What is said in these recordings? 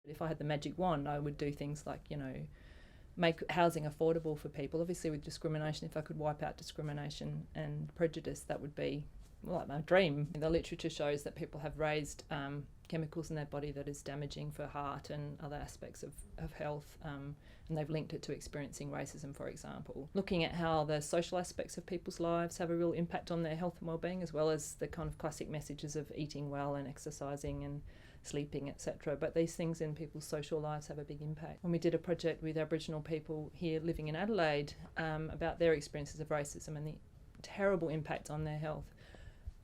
If I had the magic wand, I would do things like, make housing affordable for people. Obviously with discrimination, if I could wipe out discrimination and prejudice, that would be like my dream. The literature shows that people have raised chemicals in their body that is damaging for heart and other aspects of health, and they've linked it to experiencing racism, for example. Looking at how the social aspects of people's lives have a real impact on their health and well-being, as well as the kind of classic messages of eating well and exercising and sleeping, etc. But these things in people's social lives have a big impact. When we did a project with Aboriginal people here living in Adelaide about their experiences of racism and the terrible impact on their health,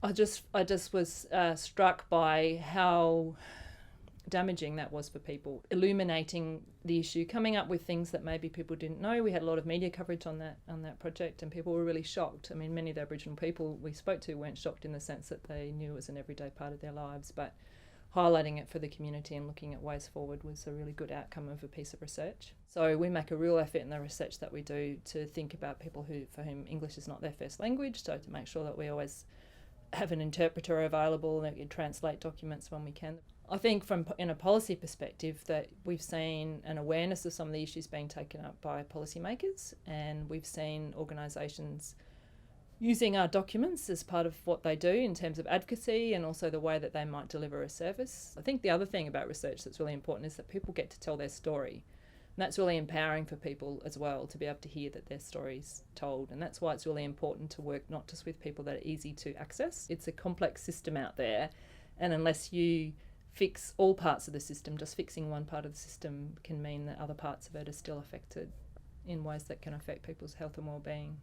I just was struck by how damaging that was for people. Illuminating the issue, coming up with things that maybe people didn't know. We had a lot of media coverage on that project, and people were really shocked. I mean, many of the Aboriginal people we spoke to weren't shocked in the sense that they knew it was an everyday part of their lives, but highlighting it for the community and looking at ways forward was a really good outcome of a piece of research. So we make a real effort in the research that we do to think about people for whom English is not their first language, so to make sure that we always have an interpreter available and that we translate documents when we can. I think in a policy perspective that we've seen an awareness of some of the issues being taken up by policymakers, and we've seen organisations using our documents as part of what they do in terms of advocacy and also the way that they might deliver a service. I think the other thing about research that's really important is that people get to tell their story. And that's really empowering for people as well, to be able to hear that their story's told. And that's why it's really important to work not just with people that are easy to access. It's a complex system out there, and unless you fix all parts of the system, just fixing one part of the system can mean that other parts of it are still affected in ways that can affect people's health and well-being.